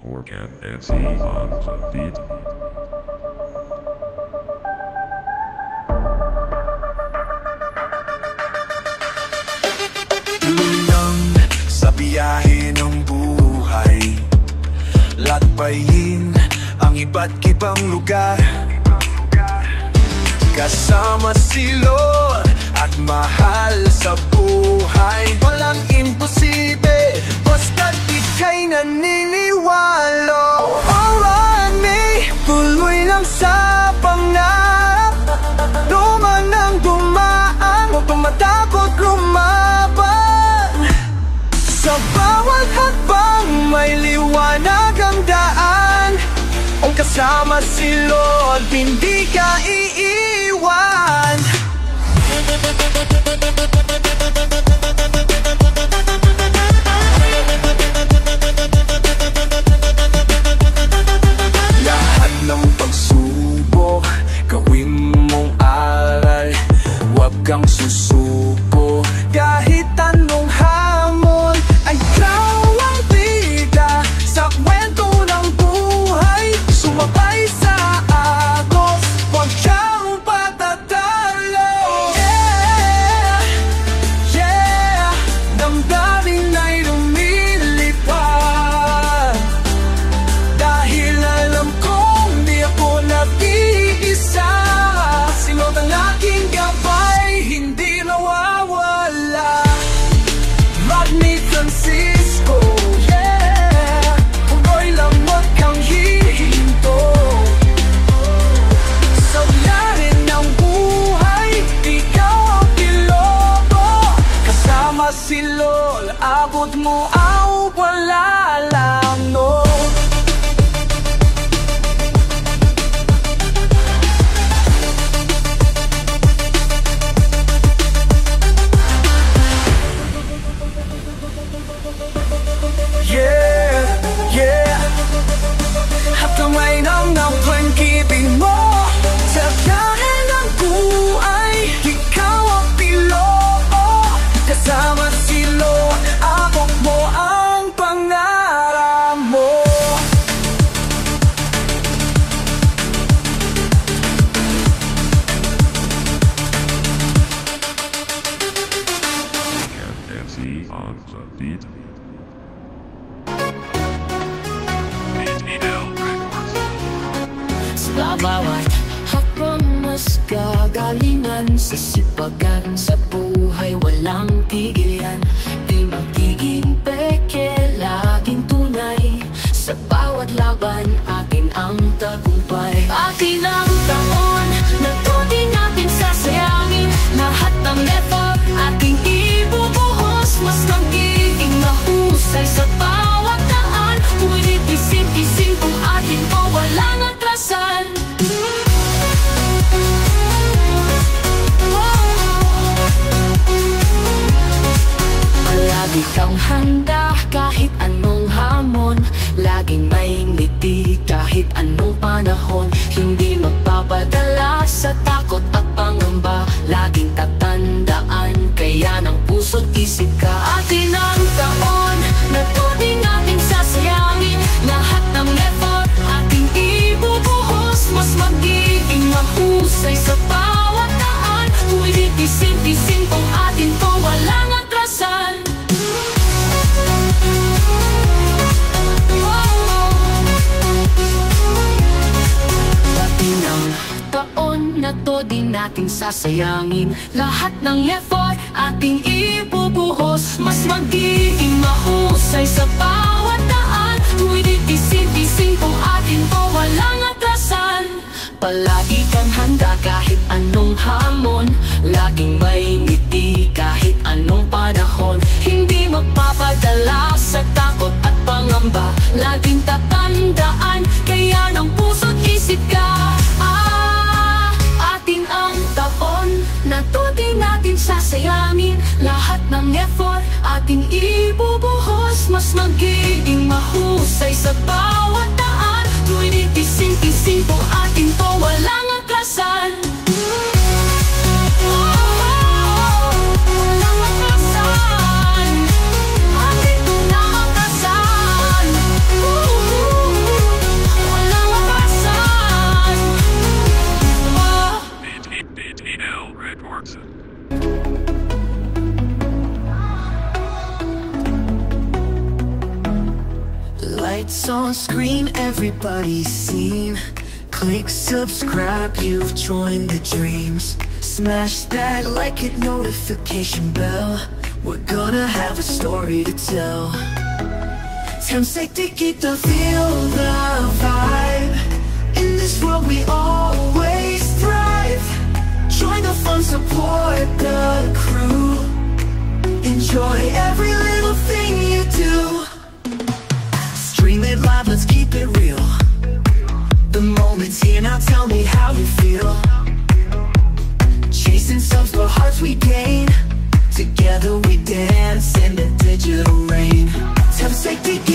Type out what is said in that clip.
Organ and C on the beat. Tuloy sa biyahe ng buhay, lakbayin ang iba't ibang lugar, kasama si Lord at mahal sa buhay. Walang imposible, basta't ika'y naniniwala. Marami, tuloy lang sa pangarap. Duman ang dumaan, huwag kang matakot lumaban. Sa bawat hakbang may liwanag ang daan. Kung kasama si Lord, hindi ka iiwan. Lahat ng pagsubok, gawin mong aral. Huwag kang susuko, kahit anong hamon. Ay ikaw ang bida sa kwento ng buhay. Sumabay sa agos, huwag kang patatalo. Yeah, yeah, damdamin ay lumilipad. Dahil alam kong di ako nag-iisa. Si Lord ang aking gabay, hindi nawawala. Rodney Francisco, yeah, tuloy lang, huwag kang hihinto. Sa ularin ng buhay, ikaw ang piloto. Kasama si Lord, abot mo ang wala lang, no. Yeah, yeah. At kamay ng pag-ibig mo, sa dahil ng buhay, ikaw ang piloto. Kasama si Lord, abot mo ang pangarap mo. Organ and C on the beat. BTL Records. Sa bawat hakbang mas gagalingan, sa sipagan sa buhay walang tigil yan. Di magiging peke, laging tunay. Sa bawat laban, atin ang tagumpay. Atin ang taon na to di natin sasayangin. Lahat ng effort ating ibubuhos, mas magiging mahusay sa bawat daan. Ngunit isin-isin kung atin po walang atrasan. Palagi kang handa kahit anong hamon. Laging may ngiti kahit anong panahon. Hindi magpapadala sa takot at pangamba. Laging tatandaan, kaya ng puso't isip ka. Atin ang taon na to di natin sasayangin. Lahat ng effort ating ibubuhos, mas magiging mahusay sa bawat daan. Ngunit isin-isin kung atin to walang atrasan. Atin ang taon na to di natin sasayangin. Lahat ng effort ating ibubuhos, mas magiging mahusay sa bawat daan. Ngunit isin-isin kung atin to walang atrasan. Palagi kang handa kahit anong hamon. Laging may ngiti kahit anong panahon. Hindi magpapadala sa takot at pangamba. Laging tatandaan, kaya ng puso't isip ka. Atin ang taon na to di natin sasayangin. Lahat ng effort ating ibubuhos, mas magiging mahusay sa bawat daan. Ngunit isin-isin kung atin to walang atrasan. Walang atrasan. Atin to na atrasan. Lights on screen, everybody's seen. Click subscribe, you've joined the dreams. Smash that like it notification bell. We're gonna have a story to tell. Temsek-tikita, feel the vibe. In this world we always thrive. Join the fun, support the crew. Enjoy every little thing you do. Stream it live, let's keep it real. The moment's here, now tell me how you feel. Chasing subs for hearts we gain. Together we dance in the digital rain. Temsek-tikita.